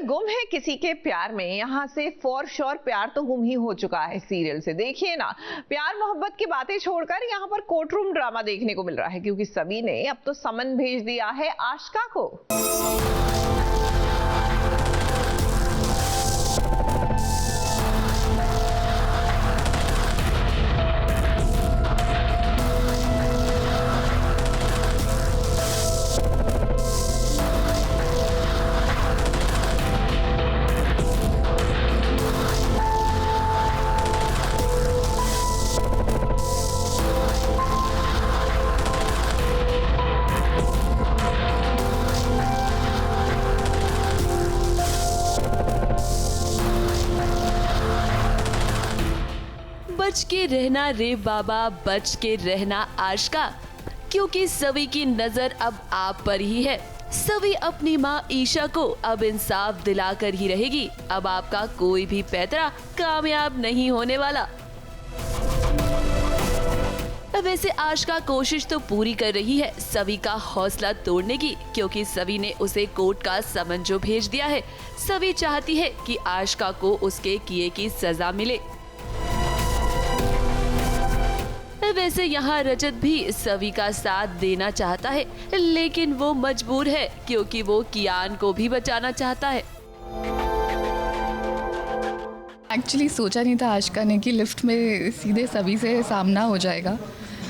गुम है किसी के प्यार में, यहाँ से फॉर श्योर प्यार तो गुम ही हो चुका है सीरियल से। देखिए ना, प्यार मोहब्बत की बातें छोड़कर यहाँ पर कोर्टरूम ड्रामा देखने को मिल रहा है, क्योंकि सभी ने अब तो समन भेज दिया है आशिका को। बच के रहना रे बाबा, बच के रहना आशिका, क्योंकि सभी की नजर अब आप पर ही है। सभी अपनी माँ ईशा को अब इंसाफ दिलाकर ही रहेगी। अब आपका कोई भी पैतरा कामयाब नहीं होने वाला। वैसे आशिका कोशिश तो पूरी कर रही है सभी का हौसला तोड़ने की, क्योंकि सभी ने उसे कोर्ट का समन जो भेज दिया है। सभी चाहती है कि आशिका को उसके किए की सजा मिले। वैसे यहाँ रजत भी सभी का साथ देना चाहता है, लेकिन वो मजबूर है क्योंकि वो कियान को भी बचाना चाहता है। एक्चुअली सोचा नहीं था आशिका ने कि लिफ्ट में सीधे सभी से सामना हो जाएगा।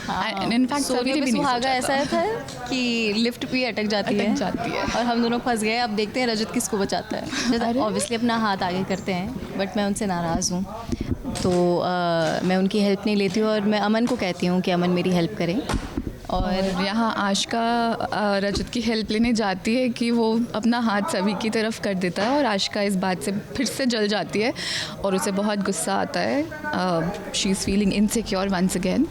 इनफैक्ट सभी ने भी नहीं सोचा ऐसा था कि लिफ्ट भी अटक जाती है और हम दोनों फंस गए। अब देखते हैं रजत किसको बचाता है। ऑब्वियसली अपना हाथ आगे करते हैं, बट मैं उनसे नाराज़ हूँ, तो मैं उनकी हेल्प नहीं लेती हूँ और मैं अमन को कहती हूँ कि अमन मेरी हेल्प करें। और यहाँ आशिका रजत की हेल्प लेने जाती है कि वो अपना हाथ सभी की तरफ कर देता है और आशिका इस बात से फिर से जल जाती है और उसे बहुत गुस्सा आता है। She is feeling insecure once again.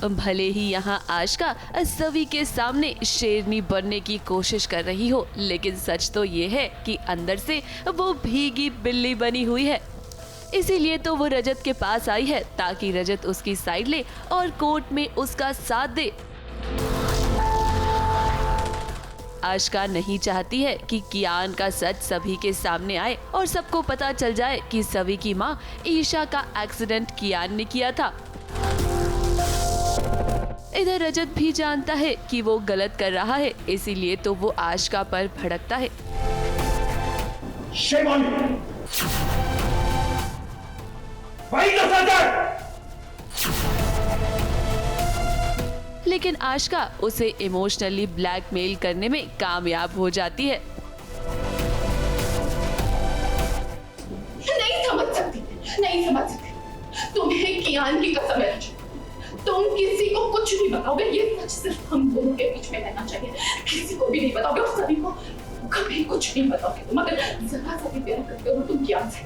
भले ही यहाँ आशिका सभी के सामने शेरनी बनने की कोशिश कर रही हो, लेकिन सच तो ये है कि अंदर से वो भीगी बिल्ली बनी हुई है। इसीलिए तो वो रजत के पास आई है, ताकि रजत उसकी साइड ले और कोर्ट में उसका साथ दे। आशिका नहीं चाहती है कि कियान का सच सभी के सामने आए और सबको पता चल जाए कि सभी की माँ ईशा का एक्सीडेंट कियान ने किया था। इधर रजत भी जानता है कि वो गलत कर रहा है, इसीलिए तो वो आशिका पर भड़कता है। लेकिन आशिका उसे इमोशनली ब्लैकमेल करने में कामयाब हो जाती है। नहीं समझ सकती तुम्हें कियान की कसम है, तुम किसी को कुछ नहीं बताओगे। ये सच सिर्फ हम दोनों के बीच में रहना चाहिए। किसी को भी नहीं बताओगे और सभी को कभी कुछ नहीं बताओगे। तुम अगर जरा सा भी प्यार करते हो तुम कियान से,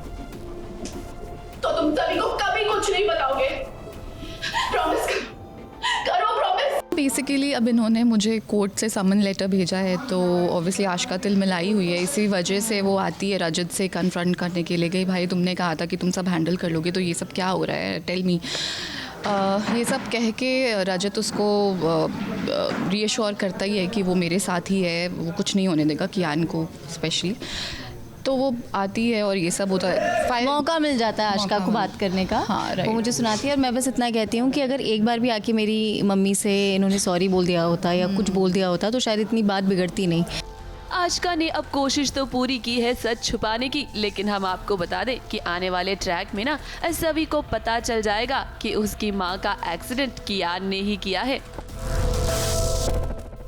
तो तुम सभी को कभी कुछ नहीं बताओगे। प्रॉमिस करो प्रॉमिस। बेसिकली अब इन्होंने मुझे कोर्ट से समन लेटर भेजा है, तो ऑब्वियसली आशिका तिल मिलाई हुई है। इसी वजह से वो आती है रजत से कन्फ्रंट करने के लिए। गई भाई तुमने कहा था कि तुम सब हैंडल कर लोगे, तो ये सब क्या हो रहा है, टेल मी। ये सब कह के रजत उसको रीअश्योर करता ही है कि वो मेरे साथ ही है, वो कुछ नहीं होने देगा कियान को स्पेशली। तो वो आती है और ये सब होता है, मौका मिल जाता है आशिका को बात करने का। हाँ, वो मुझे सुनाती है और मैं बस इतना कहती हूँ कि अगर एक बार भी आके मेरी मम्मी से इन्होंने सॉरी बोल दिया होता या कुछ बोल दिया होता तो शायद इतनी बात बिगड़ती नहीं। आशिका ने अब कोशिश तो पूरी की है सच छुपाने की, लेकिन हम आपको बता दें कि आने वाले ट्रैक में ना सभी को पता चल जाएगा कि उसकी माँ का एक्सीडेंट कियान ने ही किया है।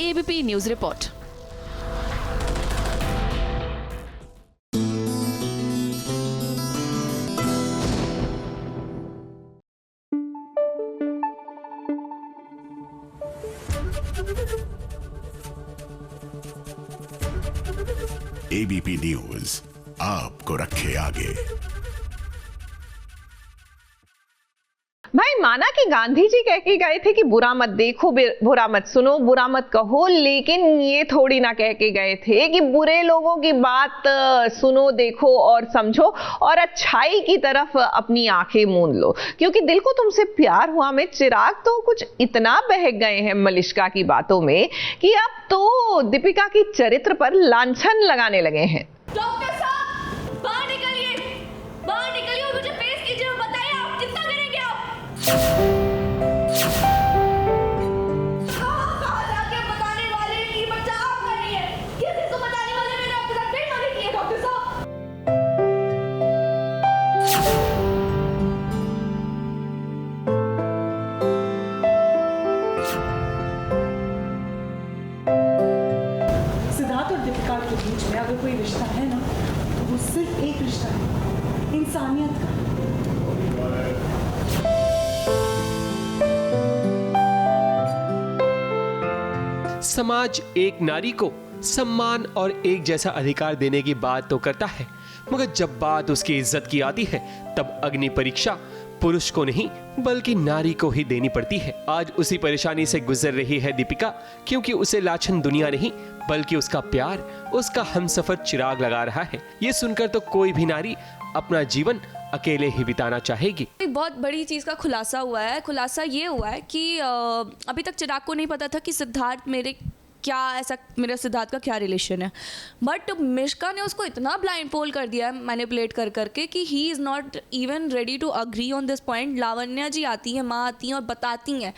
ABP news report. ABP news आपको रखे आगे। भाई माना कि गांधी जी कह के गए थे कि बुरा मत देखो, बुरा मत सुनो, बुरा मत कहो, लेकिन ये थोड़ी ना कह के गए थे कि बुरे लोगों की बात सुनो, देखो और समझो और अच्छाई की तरफ अपनी आंखें मूंद लो। क्योंकि दिल को तुमसे प्यार हुआ में चिराग तो कुछ इतना बहक गए हैं मलिष्का की बातों में कि अब तो दीपिका की चरित्र पर लांछन लगाने लगे हैं। डॉक्टर साहब सिर्फ एक रिश्ता है, इंसानियत का। समाज एक नारी को सम्मान और एक जैसा अधिकार देने की बात तो करता है, मगर जब बात उसकी इज्जत की आती है तब अग्नि परीक्षा पुरुष को नहीं बल्कि नारी को ही देनी पड़ती है। आज उसी परेशानी से गुजर रही है दीपिका, क्योंकि उसे लाछन दुनिया नहीं बल्कि उसका प्यार, उसका हमसफर चिराग लगा रहा है। ये सुनकर तो कोई भी नारी अपना जीवन अकेले ही बिताना चाहेगी। एक बहुत बड़ी चीज़ का खुलासा हुआ है। खुलासा ये हुआ है कि अभी तक चिराग को नहीं पता था कि सिद्धार्थ मेरे सिद्धार्थ का क्या रिलेशन है, बट मिश्का ने उसको इतना ब्लाइंड पोल कर दिया है मैनिपुलेट कर करके कि he is not even ready to agree on this point. Lavanya ji आती हैं, माँ आती हैं और बताती हैं,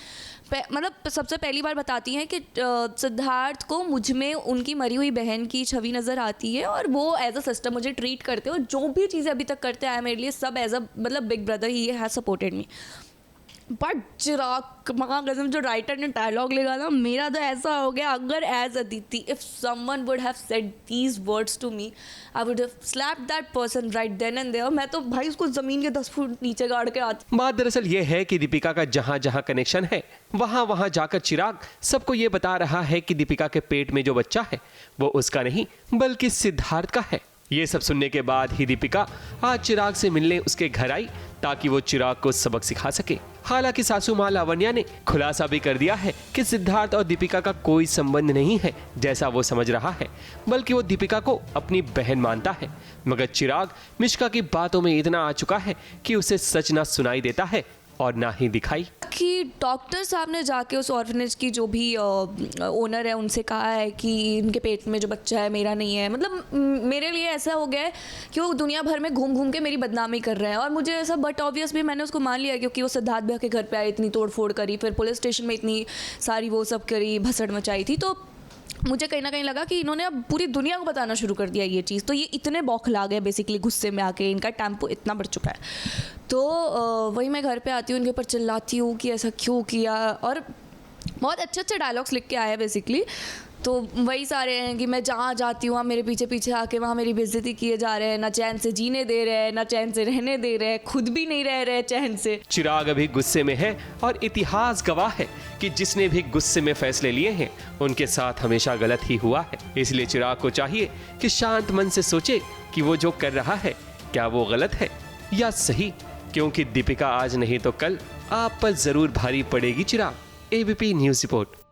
मतलब सबसे पहली बार बताती हैं कि सिद्धार्थ को मुझ में उनकी मरी हुई बहन की छवि नज़र आती है और वो एज अ सिस्टर मुझे ट्रीट करते हो। जो भी चीज़ें अभी तक करते आए मेरे लिए सब एज अ मतलब big brother he has supported me. But Chirag महागज़म जो राइटर ने डायलॉग लिखा था, मेरा तो ऐसा हो गया, अगर as Aditi if someone would have said these words to me I would have slapped that person right then and there. मैं तो भाई उसको ज़मीन के 10 फुट नीचे गाड़ के आती। बात दरअसल ये है कि दीपिका का जहां जहां कनेक्शन है वहां वहां जाकर चिराग सबको ये बता रहा है कि दीपिका के पेट में जो बच्चा है वो उसका नहीं बल्कि सिद्धार्थ का है। ये सब सुनने के बाद ही दीपिका आज चिराग से मिलने उसके घर आई ताकि वो चिराग को सबक सिखा सके। हालांकि सासू मां लावण्या ने खुलासा भी कर दिया है कि सिद्धार्थ और दीपिका का कोई संबंध नहीं है जैसा वो समझ रहा है, बल्कि वो दीपिका को अपनी बहन मानता है। मगर चिराग मिश्का की बातों में इतना आ चुका है कि उसे सच ना सुनाई देता है और ना ही दिखाई। कि डॉक्टर साहब ने जाके उस ऑर्फनेज की जो भी ओनर है उनसे कहा है कि इनके पेट में जो बच्चा है मेरा नहीं है। मतलब मेरे लिए ऐसा हो गया है कि वो दुनिया भर में घूम घूम के मेरी बदनामी कर रहे हैं और मुझे ऐसा, बट ऑब्वियस भी मैंने उसको मान लिया क्योंकि वो सिद्धार्थ भैया के घर पे आए, इतनी तोड़ फोड़ करी, फिर पुलिस स्टेशन में इतनी सारी वो सब करी, भसड़ मचाई थी। तो मुझे कहीं ना कहीं लगा कि इन्होंने अब पूरी दुनिया को बताना शुरू कर दिया ये चीज़। तो ये इतने बौखला गए बेसिकली गुस्से में आके, इनका टेम्पो इतना बढ़ चुका है। तो वही मैं घर पे आती हूँ, उनके ऊपर चिल्लाती हूँ कि ऐसा क्यों किया, और बहुत अच्छे अच्छे डायलॉग्स लिख के आए हैं बेसिकली। तो वही सारे हैं कि मैं जहाँ जाती हूँ मेरे पीछे पीछे आके वहाँ मेरी बेइज्जती किए जा रहे हैं, ना चैन से जीने दे रहे हैं, ना चैन से रहने दे रहे हैं, खुद भी नहीं रह रहे चैन से। चिराग अभी गुस्से में है और इतिहास गवाह है कि जिसने भी गुस्से में फैसले लिए हैं उनके साथ हमेशा गलत ही हुआ है। इसलिए चिराग को चाहिए कि शांत मन से सोचे कि वो जो कर रहा है क्या वो गलत है या सही, क्योंकि दीपिका आज नहीं तो कल आप पर जरूर भारी पड़ेगी। Chirag, ABP news report.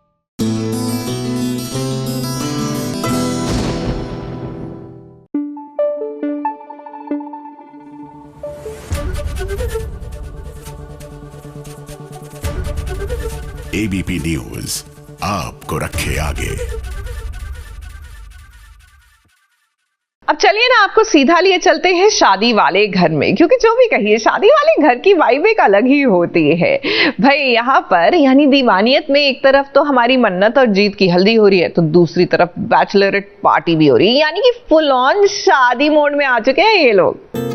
ABP news आपको रखे आगे। अब चलिए ना आपको सीधा लिए चलते हैं शादी वाले घर में, क्योंकि जो भी कहिए शादी वाले घर की वाइब एक अलग ही होती है। भाई यहाँ पर यानी दीवानियत में एक तरफ तो हमारी मन्नत और जीत की हल्दी हो रही है, तो दूसरी तरफ बैचलरेट पार्टी भी हो रही है, यानी कि फुल ऑन शादी मोड में आ चुके हैं ये लोग।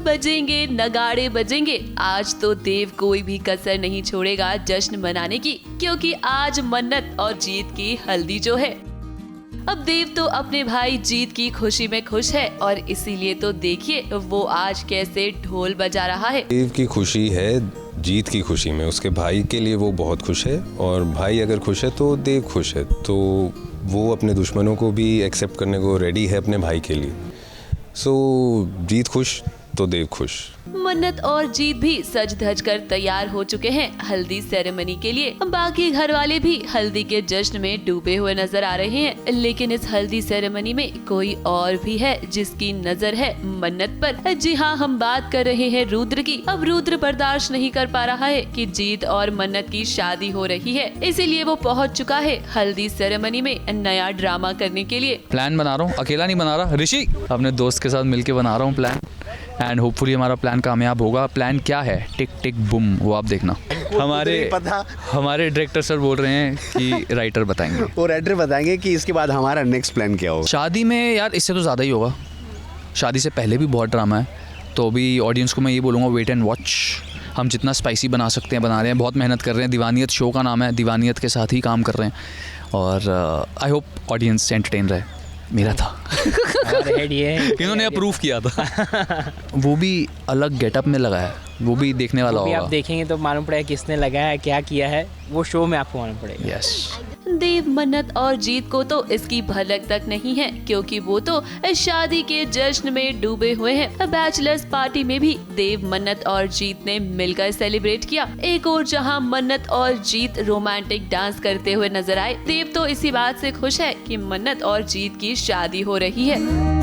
बजेंगे, नगाड़े बजेंगे। आज तो देव कोई भी कसर नहीं छोड़ेगा जश्न मनाने की, क्योंकि आज मन्नत और जीत की हल्दी जो है। अब देव तो अपने भाई जीत की खुशी में खुश है और इसीलिए तो देखिए वो आज कैसे ढोल बजा रहा है। देव की खुशी है जीत की खुशी में, उसके भाई के लिए वो बहुत खुश है, और भाई अगर खुश है तो देव खुश है, तो वो अपने दुश्मनों को भी एक्सेप्ट करने को रेडी है अपने भाई के लिए। सो जीत खुश, तो देव खुश। मन्नत और जीत भी सज धज कर तैयार हो चुके हैं हल्दी सेरेमनी के लिए। बाकी घर वाले भी हल्दी के जश्न में डूबे हुए नजर आ रहे हैं, लेकिन इस हल्दी सेरेमनी में कोई और भी है जिसकी नजर है मन्नत पर। जी हाँ, हम बात कर रहे हैं रुद्र की। अब रुद्र बर्दाश्त नहीं कर पा रहा है कि जीत और मन्नत की शादी हो रही है, इसीलिए वो पहुँच चुका है हल्दी सेरेमनी में नया ड्रामा करने के लिए। प्लान बना रहा हूँ, अकेला नहीं बना रहा ऋषि, अपने दोस्त के साथ मिलके बना रहा हूँ प्लान, एंड होपफुली हमारा प्लान कामयाब होगा। प्लान क्या है? टिक टिक बुम, वो आप देखना। हमारे डायरेक्टर सर बोल रहे हैं कि राइटर बताएंगे। वो राइटर बताएंगे कि इसके बाद हमारा नेक्स्ट प्लान क्या होगा। शादी में यार इससे तो ज़्यादा ही होगा, शादी से पहले भी बहुत ड्रामा है, तो अभी ऑडियंस को मैं ये बोलूँगा वेट एंड वॉच। हम जितना स्पाइसी बना सकते हैं बना रहे हैं, बहुत मेहनत कर रहे हैं। दीवानियत शो का नाम है, दीवानियत के साथ ही काम कर रहे हैं, और आई होप ऑडियंस एंटरटेन रहे। मेरा था इन्होंने अप्रूव किया था। वो भी अलग गेटअप में लगा है, वो भी देखने वाला होगा। आप देखेंगे तो मालूम पड़ेगा किसने लगाया है, क्या किया है, वो शो में आपको मालूम पड़ेगा। यस। देव, मन्नत और जीत को तो इसकी भनक तक नहीं है, क्योंकि वो तो शादी के जश्न में डूबे हुए हैं। बैचलर्स पार्टी में भी देव, मन्नत और जीत ने मिलकर सेलिब्रेट किया। एक और जहां मन्नत और जीत रोमांटिक डांस करते हुए नजर आए, देव तो इसी बात से खुश है कि मन्नत और जीत की शादी हो रही है।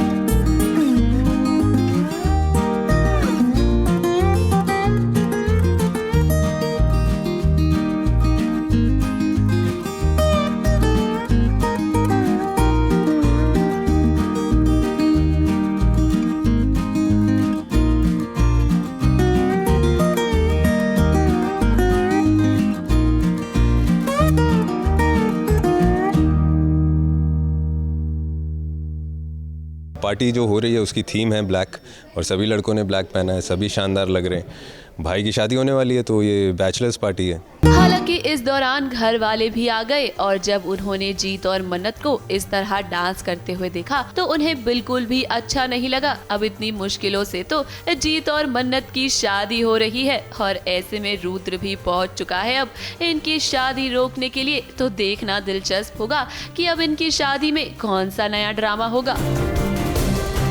पार्टी जो हो रही है उसकी थीम है ब्लैक, और सभी लड़कों ने ब्लैक पहना है, सभी शानदार लग रहे हैं। भाई की शादी होने वाली है तो ये बैचलर्स पार्टी है। हालांकि इस दौरान घर वाले भी आ गए, और जब उन्होंने जीत और मन्नत को इस तरह डांस करते हुए देखा तो उन्हें बिल्कुल भी अच्छा नहीं लगा। अब इतनी मुश्किलों से तो जीत और मन्नत की शादी हो रही है, और ऐसे में रुद्र भी पहुंच चुका है अब इनकी शादी रोकने के लिए। तो देखना दिलचस्प होगा कि अब इनकी शादी में कौन सा नया ड्रामा होगा।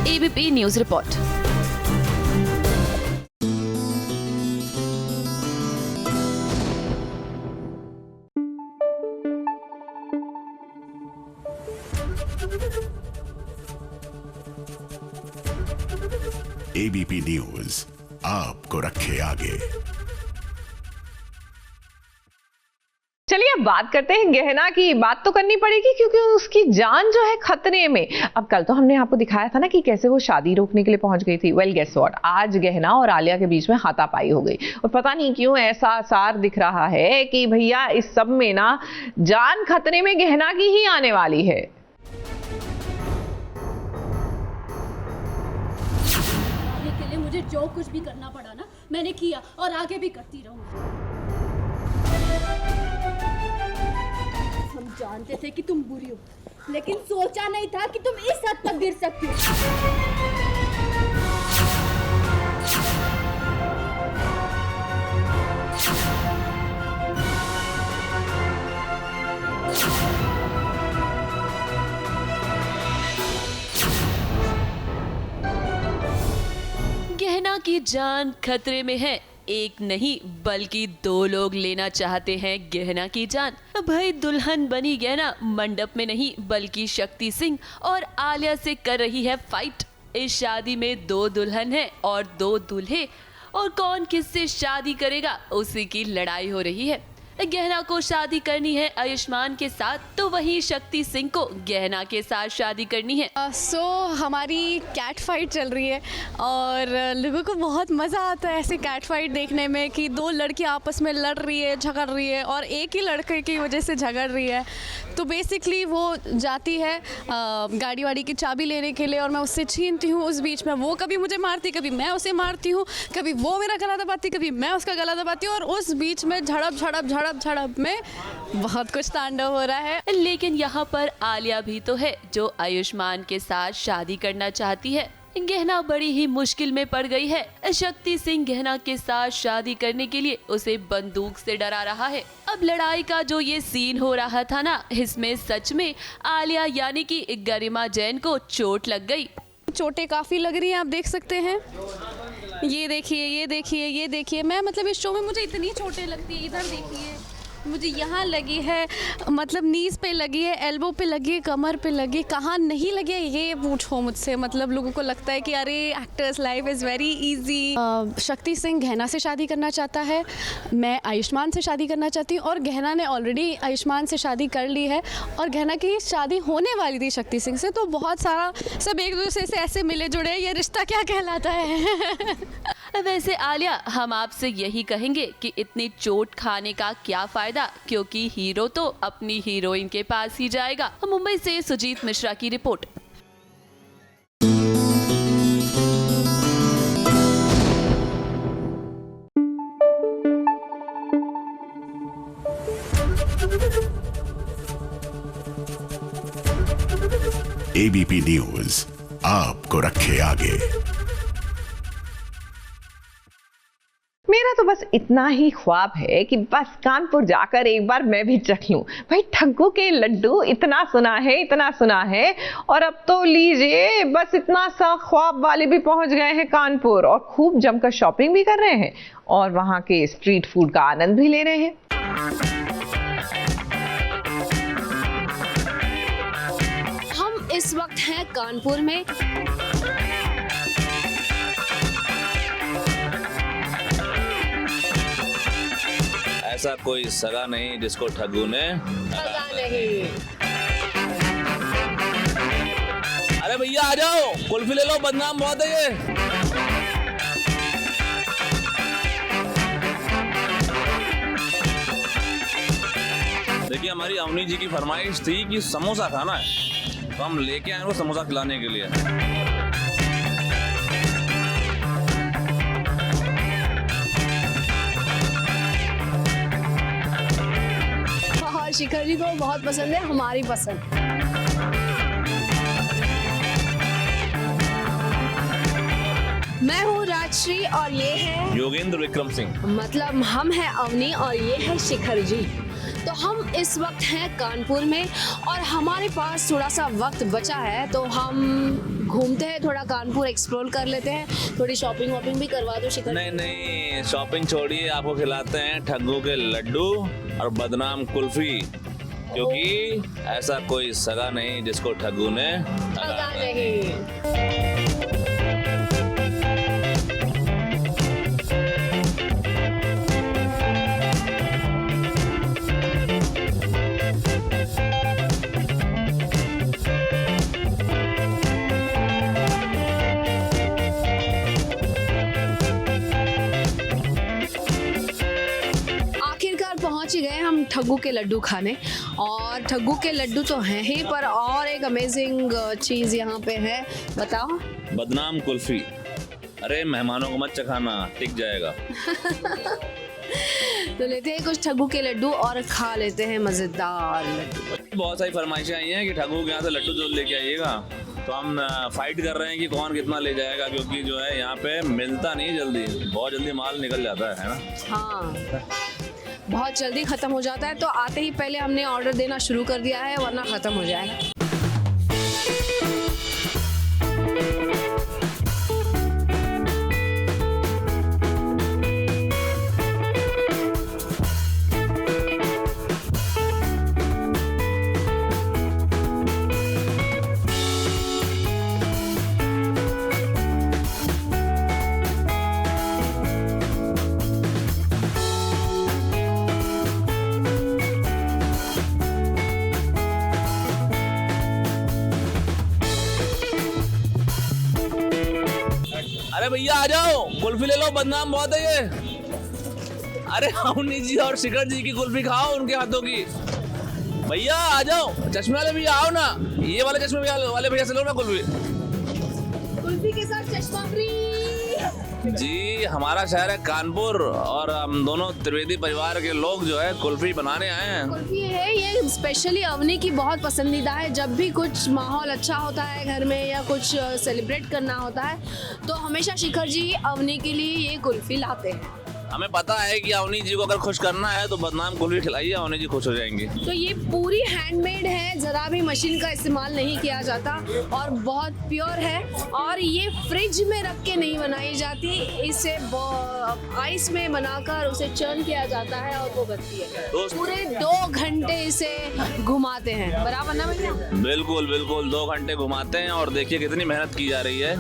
ABP news report. ABP news आपको रखे आगे। चलिए अब बात करते हैं गहना की। बात तो करनी पड़ेगी क्योंकि उसकी जान जो है खतरे में। अब कल तो हमने आपको दिखाया था ना कि कैसे वो शादी रोकने के लिए पहुंच गई थी। वेल गेस व्हाट, आज गहना और आलिया के बीच में हाथापाई हो गई, और पता नहीं क्यों ऐसा आसार दिख रहा है कि भैया इस सब में ना जान खतरे में गहना की ही आने वाली है। के लिए मुझे जो कुछ भी करना पड़ा ना मैंने किया, और आगे भी करती रहूंगी। हम जानते थे कि तुम बुरी हो, लेकिन सोचा नहीं था कि तुम इस हद तक गिर सकती हो। गहना की जान खतरे में है। एक नहीं बल्कि दो लोग लेना चाहते हैं गहना की जान। भाई दुल्हन बनी गहना मंडप में नहीं बल्कि शक्ति सिंह और आलिया से कर रही है फाइट। इस शादी में दो दुल्हन है और दो दूल्हे, और कौन किससे शादी करेगा उसी की लड़ाई हो रही है। गहना को शादी करनी है आयुष्मान के साथ, तो वहीं शक्ति सिंह को गहना के साथ शादी करनी है। हमारी कैट फाइट चल रही है, और लोगों को बहुत मज़ा आता है ऐसे कैट फाइट देखने में कि दो लड़कियां आपस में लड़ रही है, झगड़ रही है, और एक ही लड़के की वजह से झगड़ रही है। तो बेसिकली वो जाती है गाड़ी वाड़ी की चाबी लेने के लिए, और मैं उससे छीनती हूँ। उस बीच में वो कभी मुझे मारती, कभी मैं उसे मारती हूँ, कभी वो मेरा गला दबाती, कभी मैं उसका गला दबाती हूँ, और उस बीच में झड़प में बहुत कुछ तांडव हो रहा है। लेकिन यहाँ पर आलिया भी तो है जो आयुष्मान के साथ शादी करना चाहती है। गहना बड़ी ही मुश्किल में पड़ गई है। शक्ति सिंह गहना के साथ शादी करने के लिए उसे बंदूक से डरा रहा है। अब लड़ाई का जो ये सीन हो रहा था ना, इसमें सच में आलिया यानी कि गरिमा जैन को चोट लग गई। चोटें काफ़ी लग रही हैं, आप देख सकते हैं। ये देखिए, ये देखिए, ये देखिए। मैं मतलब इस शो में मुझे इतनी चोटें लगती है। इधर देखिए, मुझे यहाँ लगी है, मतलब नीज पे लगी है, एल्बो पे लगी है, कमर पे लगी, कहाँ नहीं लगी है ये पूछो मुझसे। मतलब लोगों को लगता है कि अरे actors life is very easy. Shakti Singh गहना से शादी करना चाहता है, मैं आयुष्मान से शादी करना चाहती हूँ, और गहना ने ऑलरेडी आयुष्मान से शादी कर ली है, और गहना की शादी होने वाली थी शक्ति सिंह से। तो बहुत सारा सब एक दूसरे से ऐसे मिले जुड़े, ये रिश्ता क्या कहलाता है। वैसे आलिया, हम आपसे यही कहेंगे कि इतनी चोट खाने का क्या फायदा, क्योंकि हीरो तो अपनी हीरोइन के पास ही जाएगा। मुंबई से सुजीत मिश्रा की रिपोर्ट। एबीपी न्यूज आपको रखे आगे। मेरा तो बस इतना ही ख्वाब है कि बस कानपुर जाकर एक बार मैं भी चख लूं। भाई ठग्गू के लड्डू इतना सुना है, इतना सुना है, और अब तो लीजिए बस इतना सा ख्वाब वाले भी पहुंच गए हैं कानपुर, और खूब जमकर शॉपिंग भी कर रहे हैं और वहां के स्ट्रीट फूड का आनंद भी ले रहे हैं। हम इस वक्त हैं कानपुर में। ऐसा कोई सगा नहीं जिसको ठग्गू ने सगा नहीं। अरे भैया आ जाओ, कुल्फी ले लो, बदनाम बहुत है ये। देखिए, हमारी अवनी जी की फरमाइश थी कि समोसा खाना है, तो हम लेके आए वो समोसा खिलाने के लिए। शिखर जी को बहुत पसंद है, हमारी पसंद। मैं हूँ राजश्री और ये है योगेंद्र विक्रम सिंह। मतलब हम हैं अवनी और ये है शिखर जी। तो हम इस वक्त हैं कानपुर में और हमारे पास थोड़ा सा वक्त बचा है, तो हम घूमते हैं, थोड़ा कानपुर एक्सप्लोर कर लेते हैं, थोड़ी शॉपिंग वॉपिंग भी करवा दो शिखर। नहीं, शॉपिंग छोड़िए, आपको खिलाते हैं ठग्गू के लड्डू और बदनाम कुल्फी, क्योंकि ऐसा कोई सगा नहीं जिसको ठग्गू ने सगा नहीं। गए हम ठग्गू के लड्डू खाने, और ठग्गू के लड्डू तो हैं ही, पर और एक अमेजिंग चीज यहाँ पे है। बताओ। बदनाम कुल्फी। अरे मेहमानों को मत चखाना, टिक जाएगा। तो लेते हैं कुछ ठग्गू के लड्डू और खा लेते हैं मजेदार लड्डू। बहुत सारी फरमाइशें आई हैं कि ठग्गू के यहाँ से लड्डू जल्द लेके आइएगा, तो हम फाइट कर रहे हैं कि कौन कितना ले जाएगा, क्योंकि जो है यहाँ पे मिलता नहीं जल्दी, बहुत जल्दी माल निकल जाता है ना। हाँ, बहुत जल्दी ख़त्म हो जाता है, तो आते ही पहले हमने ऑर्डर देना शुरू कर दिया है, वरना ख़त्म हो जाएगा। अरे भैया आ जाओ, कुल्फी ले लो, बदनाम बहुत है ये। अरे अवनी जी और शिखर जी की कुल्फी खाओ, उनके हाथों की। भैया आ जाओ, चश्मे वाले भैया आओ ना, ये वाले चश्मे वाले भैया से लो ना कुल्फी। कुल्फी के साथ चश्मा फ्री। जी, हमारा शहर है कानपुर और हम दोनों त्रिवेदी परिवार के लोग जो है कुल्फी बनाने आए हैं। कुल्फी है ये स्पेशली अवनी की बहुत पसंदीदा है। जब भी कुछ माहौल अच्छा होता है घर में या कुछ सेलिब्रेट करना होता है, तो हमेशा शिखर जी अवनी के लिए ये कुल्फी लाते हैं। हमें पता है कि अवनी जी को अगर खुश करना है तो बदनाम कुल्फी खिलाइए, अवनी जी खुश हो जाएंगे। तो ये पूरी हैंडमेड है, ज़रा भी मशीन का इस्तेमाल नहीं किया जाता और बहुत प्योर है। और ये फ्रिज में रख के नहीं बनाई जाती, इसे आइस में बनाकर उसे चर्न किया जाता है और वो बनती है। पूरे 2 घंटे इसे घुमाते हैं, बराबर ना भैया? बिल्कुल बिल्कुल, 2 घंटे घुमाते हैं और देखिए कितनी मेहनत की जा रही है।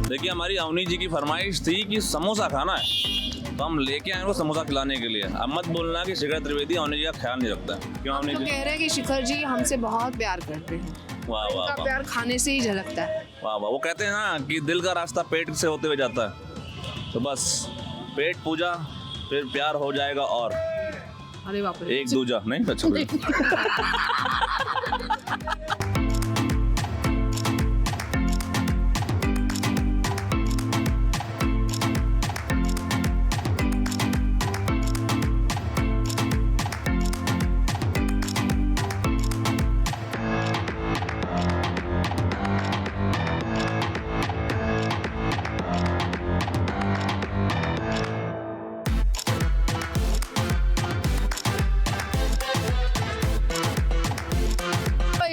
देखिए हमारी अवनी जी की फरमाइश थी कि समोसा खाना है, तो हम लेके आए उनको समोसा खिलाने के लिए। अब मत बोलना कि शिखर त्रिवेदी अवनी जी का ख्याल नहीं रखता। क्यों अवनी जी? कह रहे हैं कि शिखर जी हमसे बहुत प्यार करते हैं। वाह वाह उनका प्यार खाने से ही झलकता है। वाह वाह, वो कहते हैं ना कि दिल का रास्ता पेट से होते हुए जाता है, तो बस पेट पूजा फिर प्यार हो जाएगा। और अरे बाप रे, एक दूजा नहीं अच्छा।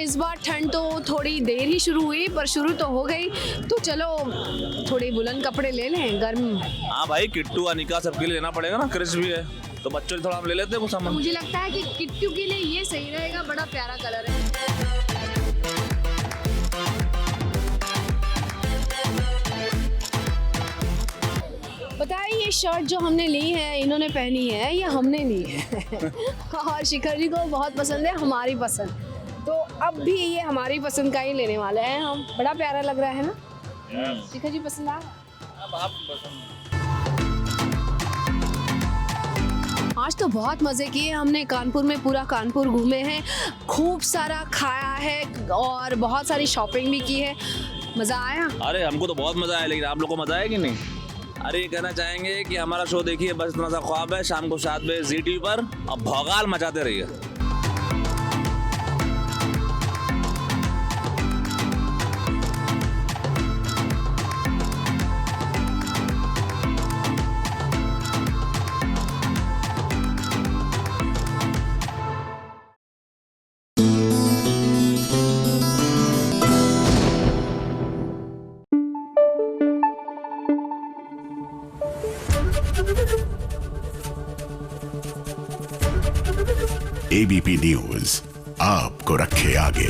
इस बार ठंड तो थोड़ी देर ही शुरू हुई, पर शुरू तो हो गई। तो चलो थोड़े बुलंद कपड़े ले लें, गर्म। हाँ भाई, किट्टू अनिका सबके लिए लेना पड़ेगा ना, क्रिस भी है, तो बच्चों के थोड़ा हम ले लेते हैं वो सामान। मुझे लगता है कि किट्टू के लिए ये सही रहेगा, बड़ा प्यारा कलर है। पता है ये शर्ट जो हमने ली है, इन्होंने पहनी है, ये हमने ली है और शिखर जी को बहुत पसंद है, हमारी पसंद। तो अब भी ये हमारी पसंद का ही लेने वाले हैं हम। बड़ा प्यारा लग रहा है ना शिखर जी? पसंद आ? आज तो बहुत मज़े किए हमने, कानपुर में पूरा कानपुर घूमे हैं, खूब सारा खाया है और बहुत सारी शॉपिंग भी की है। मज़ा आया? अरे हमको तो बहुत मज़ा आया, लेकिन आप लोग को मज़ा आया कि नहीं? अरे ये कहना चाहेंगे कि हमारा शो देखिए बस इतना सा ख्वाब है, शाम को 7 बजे जी टीवी पर, अब भौकाल मचाते रहिए। एबीपी न्यूज आपको रखे आगे।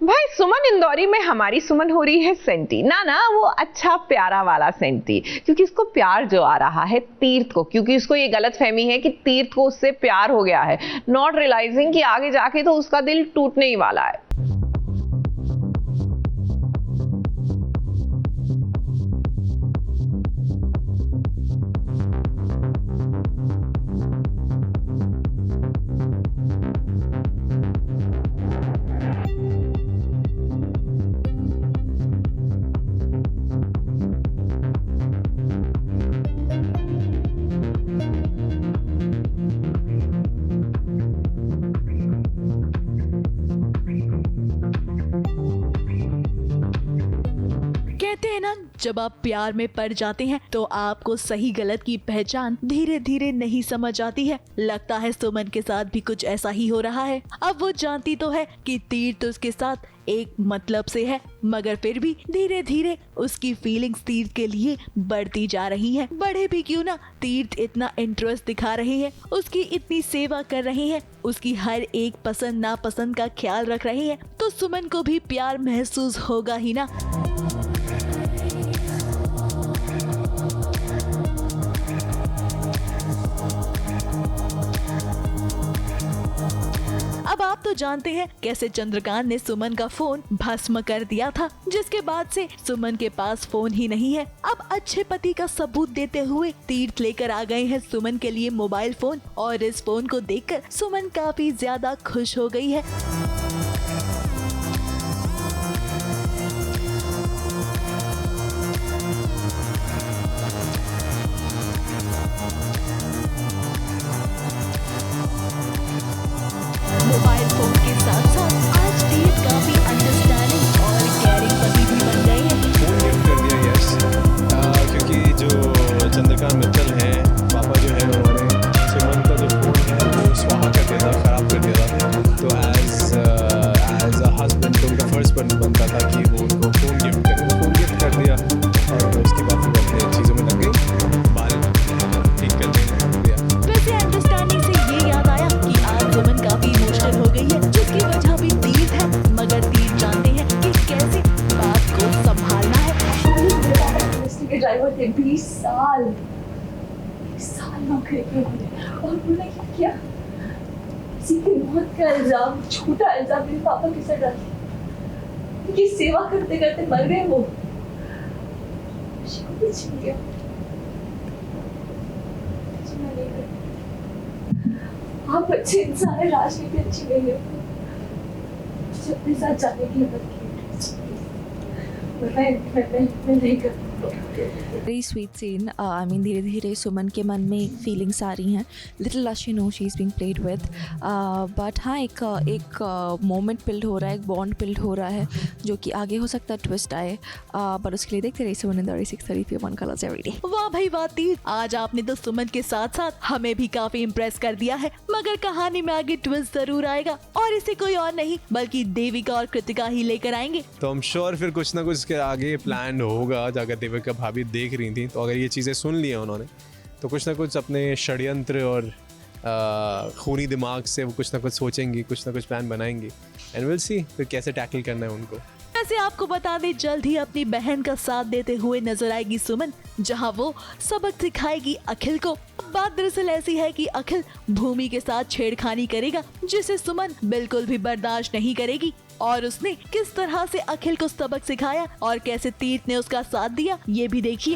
भाई सुमन इंदौरी में हमारी सुमन हो रही है सेंटी ना वो अच्छा प्यारा वाला सेंटी, क्योंकि इसको प्यार जो आ रहा है तीर्थ को, क्योंकि उसको ये गलत फहमी है कि तीर्थ को उससे प्यार हो गया है, नॉट रियलाइजिंग कि आगे जाके तो उसका दिल टूटने ही वाला है। जब आप प्यार में पड़ जाते हैं तो आपको सही गलत की पहचान धीरे धीरे नहीं समझ आती है। लगता है सुमन के साथ भी कुछ ऐसा ही हो रहा है। अब वो जानती तो है कि तीर्थ उसके साथ एक मतलब से है, मगर फिर भी धीरे धीरे उसकी फीलिंग्स तीर्थ के लिए बढ़ती जा रही हैं। बढ़े भी क्यों ना, तीर्थ इतना इंटरेस्ट दिखा रहे हैं, उसकी इतनी सेवा कर रहे हैं, उसकी हर एक पसंद नापसंद का ख्याल रख रहे हैं, तो सुमन को भी प्यार महसूस होगा ही ना। अब आप तो जानते हैं कैसे चंद्रकांत ने सुमन का फोन भस्म कर दिया था, जिसके बाद से सुमन के पास फोन ही नहीं है। अब अच्छे पति का सबूत देते हुए तीर्थ लेकर आ गए हैं सुमन के लिए मोबाइल फोन, और इस फोन को देखकर सुमन काफी ज्यादा खुश हो गई है। नौकरी की और उन्होंने क्या किसी की मौत का इल्जाम, झूठा इल्जाम मेरे पापा के सर डाल दिया। उनकी सेवा करते करते मर गए वो। कुछ छीन गया। आप अच्छे इंसान है, राजनीति अच्छी नहीं है, मुझे अपने साथ जाने की हिम्मत की। मैं नहीं कर। Very sweet scene. I mean धीरे धीरे सुमन के मन में फीलिंग्स आ रही हैं, little she know she is being played with, but हाँ एक मोमेंट बिल्ड हो रहा है, एक बॉन्ड बिल्ड हो रहा है जो कि आगे हो सकता है ट्विस्ट आए, बट उसके लिए देखते रहिए सुमन इन 36:30 PM कलर्स एवरीडे। वाह भाई वाह तीर, आज आपने तो सुमन के साथ साथ हमें भी काफी इम्प्रेस कर दिया है, मगर कहानी में आगे ट्विस्ट जरूर आएगा और इसे कोई और नहीं बल्कि देविका और कृतिका ही लेकर आएंगे। तो हम श्योर फिर कुछ ना कुछ के आगे प्लान होगा। जाकर देविका भाभी देख रही थी, तो अगर ये चीज़ें सुन लिया उन्होंने तो कुछ ना कुछ अपने षड्यंत्र और खूनी दिमाग से वो कुछ ना कुछ सोचेंगी, कुछ ना कुछ प्लान बनाएंगी एंड विल सी फिर कैसे टैकल करना है उनको। वैसे आपको बता दें जल्द ही अपनी बहन का साथ देते हुए नजर आएगी सुमन, जहां वो सबक सिखाएगी अखिल को। बात दरअसल ऐसी है कि अखिल भूमि के साथ छेड़खानी करेगा जिसे सुमन बिल्कुल भी बर्दाश्त नहीं करेगी, और उसने किस तरह से अखिल को सबक सिखाया और कैसे तीर्थ ने उसका साथ दिया ये भी देखिए।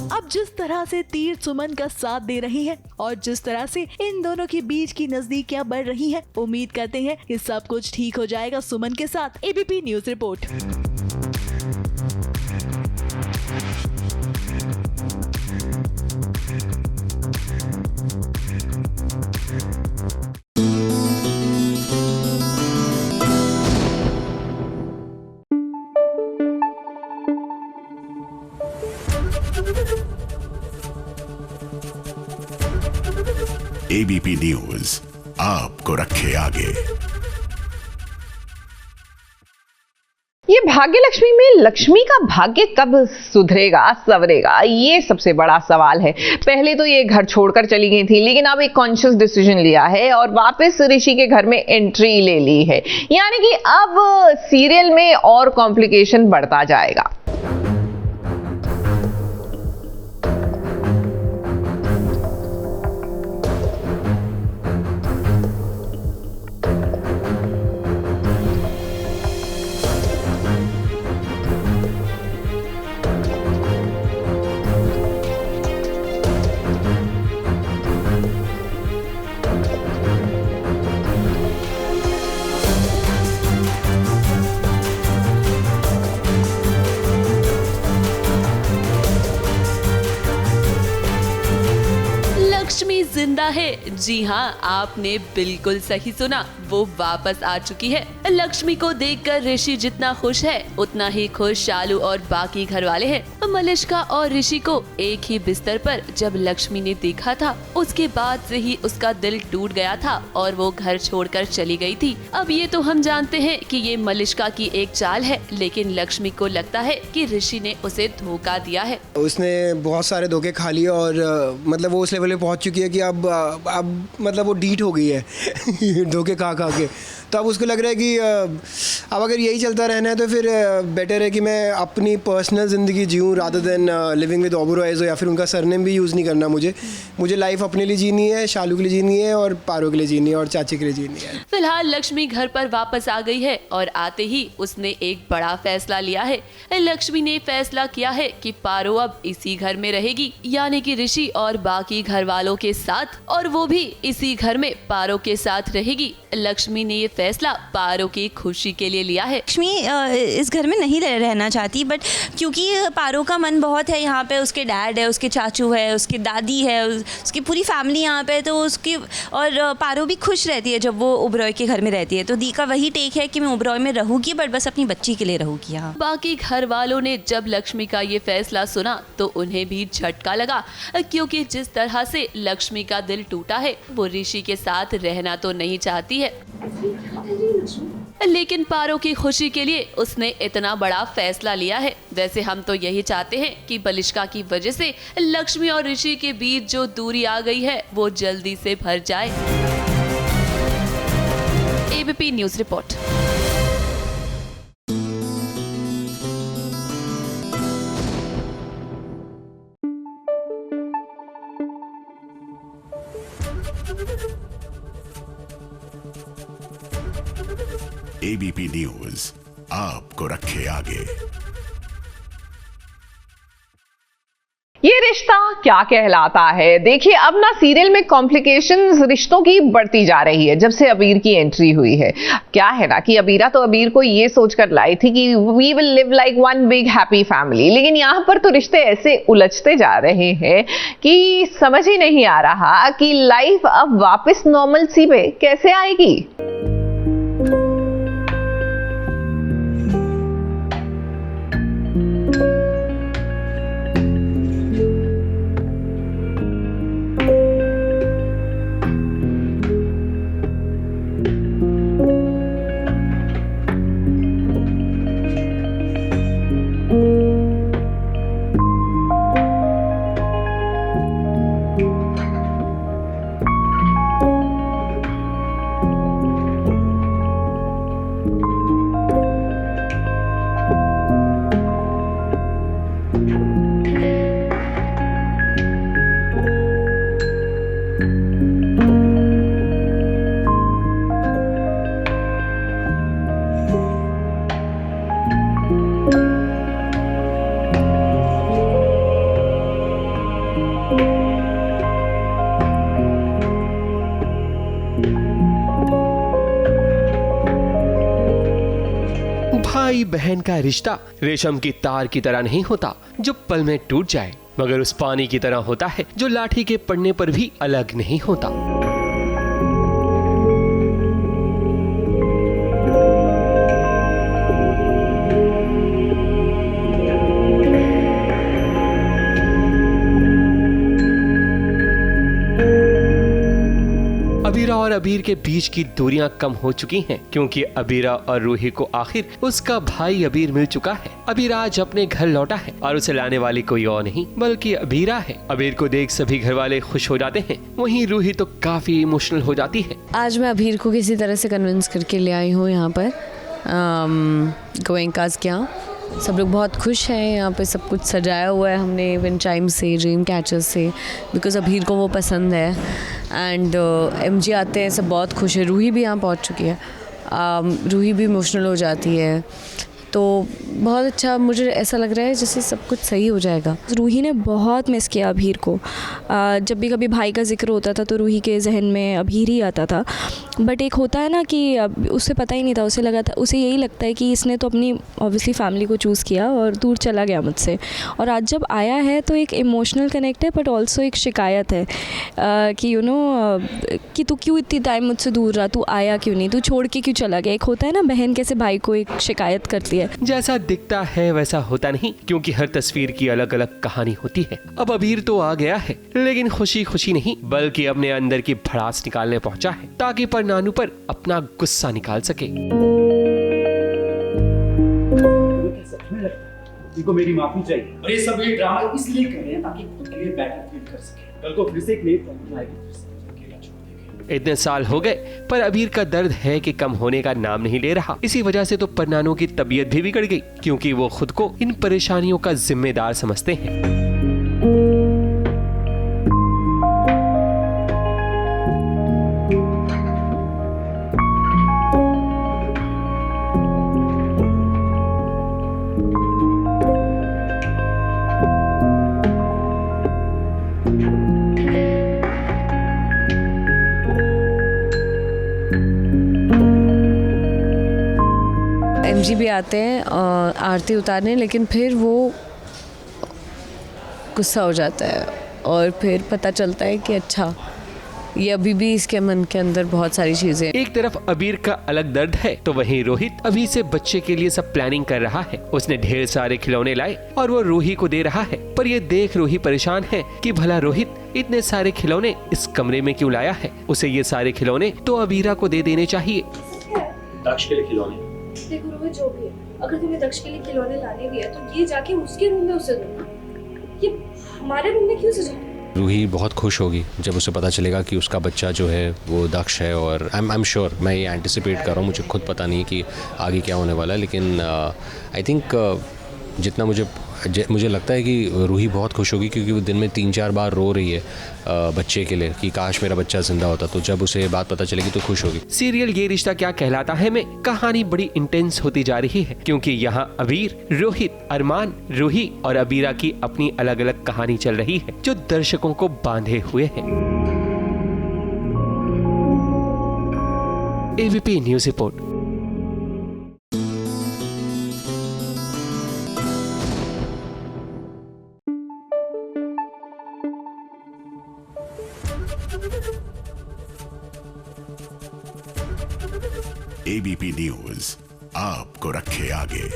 अब जिस तरह से तीर्थ सुमन का साथ दे रही है और जिस तरह से इन दोनों के बीच की नजदीकियां बढ़ रही हैं, उम्मीद करते हैं कि सब कुछ ठीक हो जाएगा सुमन के साथ। ABP news report. ABP news आपको रखे आगे। ये भाग्य लक्ष्मी में लक्ष्मी का भाग्य कब सुधरेगा संवरेगा, ये सबसे बड़ा सवाल है। पहले तो ये घर छोड़कर चली गई थी, लेकिन अब एक कॉन्शियस डिसीजन लिया है और वापस ऋषि के घर में एंट्री ले ली है, यानी कि अब सीरियल में और कॉम्प्लिकेशन बढ़ता जाएगा। लक्ष्मी जिंदा है। जी हाँ, आपने बिल्कुल सही सुना, वो वापस आ चुकी है। लक्ष्मी को देखकर ऋषि जितना खुश है उतना ही खुश शालू और बाकी घर वाले हैं। मलिष्का और ऋषि को एक ही बिस्तर पर जब लक्ष्मी ने देखा था उसके बाद से ही उसका दिल टूट गया था और वो घर छोड़कर चली गई थी। अब ये तो हम जानते हैं कि ये मलिष्का की एक चाल है, लेकिन लक्ष्मी को लगता है कि ऋषि ने उसे धोखा दिया है। उसने बहुत सारे धोखे खा लिए और मतलब वो उस लेवल पे पहुंच चुकी है कि अब मतलब वो डीट हो गई है धोखे खा के। तो अब उसको लग रहा है कि अब अगर यही चलता रहना है तो फिर बेटर है कि मैं अपनी पर्सनल ज़िंदगी जीऊँ रादर देन लिविंग विद ओबेरॉयज, या फिर उनका सरनेम भी यूज़ नहीं करना। मुझे लाइफ अपने लिए जीनी है, शालू के लिए जीनी है और पारो के लिए जीनी है और चाची के लिए जीनी है। फिलहाल लक्ष्मी घर पर वापस आ गई है और आते ही उसने एक बड़ा फैसला लिया है। लक्ष्मी ने फैसला किया है कि पारो अब इसी घर में रहेगी, यानी कि ऋषि और बाकी घर वालों के साथ, और वो भी इसी घर में पारो के साथ रहेगी। लक्ष्मी ने ये फैसला पारो की खुशी के लिए लिया है। लक्ष्मी इस घर में नहीं रहना चाहती, बट क्योंकि पारो का मन बहुत है यहाँ पे, उसके डैड है, उसके चाचू है, उसकी दादी है, उसकी पूरी फैमिली यहाँ पे, तो उसकी और पारो भी खुश रहती है जब वो ओबेरॉय के घर में रहती है। तो दी का वही टेक है कि मैं ओबेरॉय में रहूँगी, बट बस अपनी बच्ची के लिए रहूँगी यहाँ। बाकी घर वालों ने जब लक्ष्मी का ये फैसला सुना तो उन्हें भी झटका लगा, क्योंकि जिस तरह से लक्ष्मी का दिल टूटा है वो ऋषि के साथ रहना तो नहीं चाहती है, लेकिन पारो की खुशी के लिए उसने इतना बड़ा फैसला लिया है। वैसे हम तो यही चाहते हैं कि मलिष्का की वजह से लक्ष्मी और ऋषि के बीच जो दूरी आ गई है वो जल्दी से भर जाए। ABP news report. ABP news आपको रखे आगे। ये रिश्ता क्या कहलाता है? देखिए, अब ना सीरियल में कॉम्प्लिकेशंस रिश्तों की बढ़ती जा रही है जब से अबीर की एंट्री हुई है। क्या है ना कि अबीरा तो अबीर को ये सोचकर लाई थी कि we will live like one big happy family, लेकिन यहां पर तो रिश्ते ऐसे उलझते जा रहे हैं कि समझ ही नहीं आ रहा कि लाइफ अब वापस नॉर्मल सी पे कैसे आएगी। भाई बहन का रिश्ता रेशम की तार की तरह नहीं होता जो पल में टूट जाए, मगर उस पानी की तरह होता है जो लाठी के पड़ने पर भी अलग नहीं होता। अबीरा और अबीर के बीच की दूरियां कम हो चुकी हैं क्योंकि अबीरा और रूही को आखिर उसका भाई अबीर मिल चुका है। अबीर आज अपने घर लौटा है और उसे लाने वाली कोई और नहीं बल्कि अबीरा है। अबीर को देख सभी घर वाले खुश हो जाते हैं, वहीं रूही तो काफी इमोशनल हो जाती है। आज मैं अबीर को किसी तरह से कन्विंस करके ले आई हूँ यहाँ पर गोयंकाज के यहाँ। सब लोग बहुत खुश हैं, यहाँ पे सब कुछ सजाया हुआ है हमने विंड चाइम से, ड्रीम कैचर से, बिकॉज अबीर को वो पसंद है। एंड एमजी आते हैं, सब बहुत खुश है। रूही भी यहाँ पहुँच चुकी है, रूही भी इमोशनल हो जाती है, तो बहुत अच्छा मुझे ऐसा लग रहा है जैसे सब कुछ सही हो जाएगा। रूही ने बहुत मिस किया अबीर को। जब भी कभी भाई का जिक्र होता था तो रूही के जहन में अबीर ही आता था। बट एक होता है ना कि उसे पता ही नहीं था, उसे लगा था, उसे यही लगता है कि इसने तो अपनी ऑब्वियसली फैमिली को चूज़ किया और दूर चला गया मुझसे। और आज जब आया है तो एक इमोशनल कनेक्ट है, बट ऑल्सो एक शिकायत है कि यू नो कि तू क्यों इतनी टाइम मुझसे दूर रहा, तू आया क्यों नहीं, तू छोड़ के क्यों चला गया। एक होता है ना बहन कैसे भाई को एक शिकायत करती है। जैसा दिखता है वैसा होता नहीं, क्योंकि हर तस्वीर की अलग अलग कहानी होती है। अब अबीर तो आ गया है, लेकिन खुशी खुशी नहीं बल्कि अपने अंदर की भड़ास निकालने पहुंचा है ताकि परनानू पर अपना गुस्सा निकाल सके। इनको मेरी माफी चाहिए और ये सब ये ड्रामा इसलिए कर रहे हैं ताकि खुद के लिए बेटर फील कर सके। कल को फिर से एक नई प्रॉब्लम आएगी, फिर से अकेला छोड़ देंगे। इतने साल हो गए पर अबीर का दर्द है कि कम होने का नाम नहीं ले रहा। इसी वजह से तो परनानू की तबीयत भी बिगड़ गई क्योंकि वो खुद को इन परेशानियों का जिम्मेदार समझते हैं। एमजी भी आते हैं आरती उतारने, लेकिन फिर वो गुस्सा हो जाता है और फिर पता चलता है कि अच्छा ये अभी भी इसके मन के अंदर बहुत सारी चीजें। एक तरफ अबीर का अलग दर्द है तो वहीं रोहित अभी से बच्चे के लिए सब प्लानिंग कर रहा है। उसने ढेर सारे खिलौने लाए और वो रूही को दे रहा है, पर ये देख रूही परेशान है कि भला रोहित इतने सारे खिलौने इस कमरे में क्यों लाया है। उसे ये सारे खिलौने तो अबीरा को दे देने चाहिए। दक्ष के लिए खिलौने देखो रोहित, जो भी है, अगर तुम्हें दक्ष के लिए खिलौने लाने भी है तो ये जाके उसके रूम में उसे दो, ये हमारे रूम में क्यों से जाए। रूही बहुत खुश होगी जब उसे पता चलेगा कि उसका बच्चा जो है वो दक्ष है। और आई एम श्योर, मैं ये एंटिसिपेट कर रहा हूँ, मुझे खुद पता नहीं कि आगे क्या होने वाला है, लेकिन आई थिंक जितना मुझे लगता है कि रूही बहुत खुश होगी, क्योंकि वो दिन में 3-4 बार रो रही है बच्चे के लिए कि काश मेरा बच्चा जिंदा होता। तो जब उसे ये बात पता चलेगी तो खुश होगी। सीरियल ये रिश्ता क्या कहलाता है में कहानी बड़ी इंटेंस होती जा रही है, क्योंकि यहाँ अबीर, रोहित, अरमान, रूही और अबीरा की अपनी अलग अलग कहानी चल रही है जो दर्शकों को बांधे हुए है। ABP news report. ABP news आपको रखे आगे।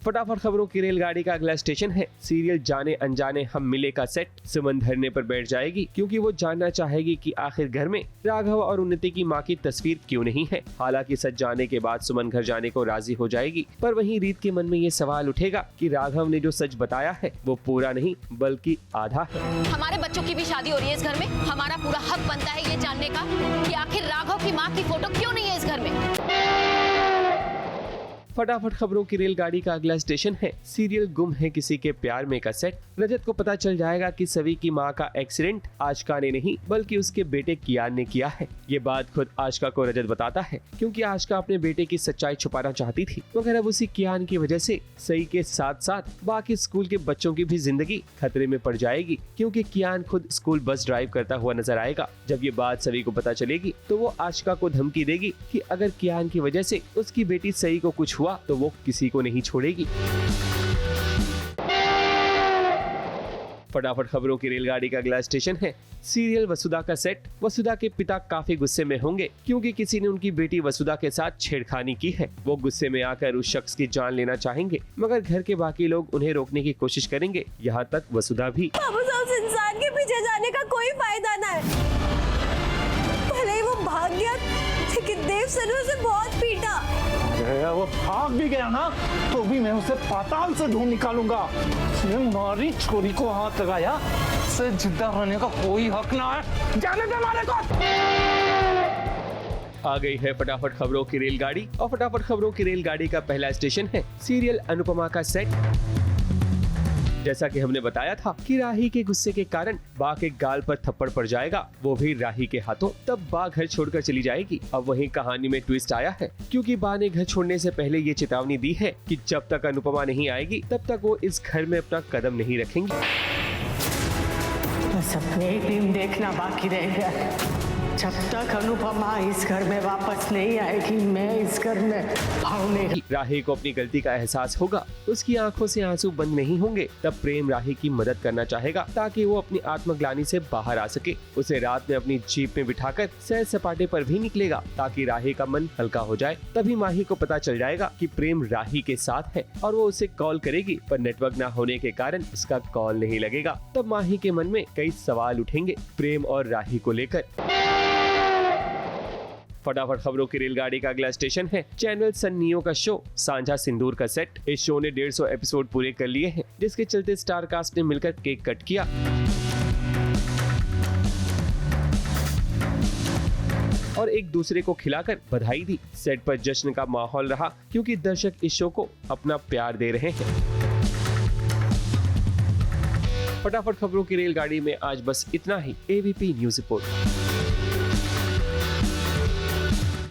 फटाफट खबरों की रेलगाड़ी का अगला स्टेशन है सीरियल जाने अनजाने हम मिले का सेट। सुमन धरने पर बैठ जाएगी क्योंकि वो जानना चाहेगी कि आखिर घर में राघव और उन्नति की मां की तस्वीर क्यों नहीं है। हालांकि सच जाने के बाद सुमन घर जाने को राजी हो जाएगी, पर वहीं रीत के मन में ये सवाल उठेगा कि राघव ने जो सच बताया है वो पूरा नहीं बल्कि आधा है। हमारे बच्चों की भी शादी हो रही है इस घर में, हमारा पूरा हक बनता है ये जानने का कि आखिर राघव की माँ की फोटो क्यों नहीं है इस घर में। फटाफट खबरों की रेलगाड़ी का अगला स्टेशन है सीरियल गुम है किसी के प्यार में का सेट। रजत को पता चल जाएगा कि सवी की मां का एक्सीडेंट आशका ने नहीं बल्कि उसके बेटे कियान ने किया है। ये बात खुद आशका को रजत बताता है, क्योंकि आशका अपने बेटे की सच्चाई छुपाना चाहती थी, मगर अब उसी कियान की वजह से सई के साथ साथ बाकी स्कूल के बच्चों की भी जिंदगी खतरे में पड़ जाएगी, क्योंकि कियान खुद स्कूल बस ड्राइव करता हुआ नजर आएगा। जब ये बात सवी को पता चलेगी तो वो आशका को धमकी देगी कि अगर कियान की वजह से उसकी बेटी सई को कुछ हुआ तो वो किसी को नहीं छोड़ेगी। फटाफट खबरों की रेलगाड़ी का अगला स्टेशन है सीरियल वसुधा का सेट। वसुधा के पिता काफी गुस्से में होंगे क्योंकि किसी ने उनकी बेटी वसुधा के साथ छेड़खानी की है। वो गुस्से में आकर उस शख्स की जान लेना चाहेंगे, मगर घर के बाकी लोग उन्हें रोकने की कोशिश करेंगे, यहाँ तक वसुधा भी। अब उस इंसान के पीछे जाने का कोई फायदा ना है। भले ही वो भाग गया, लेकिन देव सर ने उसे बहुत पीटा। वो भाग भी गया ना तो भी मैं उसे पाताल से ढूंढ निकालूंगा। उसने हमारी छोरी को हाथ लगाया, उसे जिंदा रहने का कोई हक ना है। जाने दे मारे को। आ गई है फटाफट खबरों की रेलगाड़ी, और फटाफट खबरों की रेलगाड़ी का पहला स्टेशन है सीरियल अनुपमा का सेट। जैसा कि हमने बताया था कि राही के गुस्से के कारण बा के गाल पर थप्पड़ पड़ जाएगा, वो भी राही के हाथों। तब बा घर छोड़कर चली जाएगी। अब वहीं कहानी में ट्विस्ट आया है, क्योंकि बा ने घर छोड़ने से पहले ये चेतावनी दी है कि जब तक अनुपमा नहीं आएगी तब तक वो इस घर में अपना कदम नहीं रखेंगी। बस अपने एक दिन देखना बाकी रह गया। जब तक अनुपमा इस घर में वापस नहीं आएगी, मैं इस घर में भागने। राही को अपनी गलती का एहसास होगा, उसकी आंखों से आंसू बंद नहीं होंगे। तब प्रेम राही की मदद करना चाहेगा ताकि वो अपनी आत्मग्लानि से बाहर आ सके। उसे रात में अपनी जीप में बिठाकर सैर सपाटे पर भी निकलेगा ताकि राही का मन हल्का हो जाए। तभी माही को पता चल जाएगा कि प्रेम राही के साथ है और वो उसे कॉल करेगी, पर नेटवर्क न होने के कारण उसका कॉल नहीं लगेगा। तब माही के मन में कई सवाल उठेंगे प्रेम और राही को लेकर। फटाफट खबरों की रेलगाड़ी का अगला स्टेशन है चैनल सन नियो का शो सांझा सिंदूर का सेट। इस शो ने 150 एपिसोड पूरे कर लिए हैं, जिसके चलते स्टार कास्ट ने मिलकर केक कट किया और एक दूसरे को खिलाकर बधाई दी। सेट पर जश्न का माहौल रहा, क्योंकि दर्शक इस शो को अपना प्यार दे रहे हैं। फटाफट खबरों की रेलगाड़ी में आज बस इतना ही। ABP news report.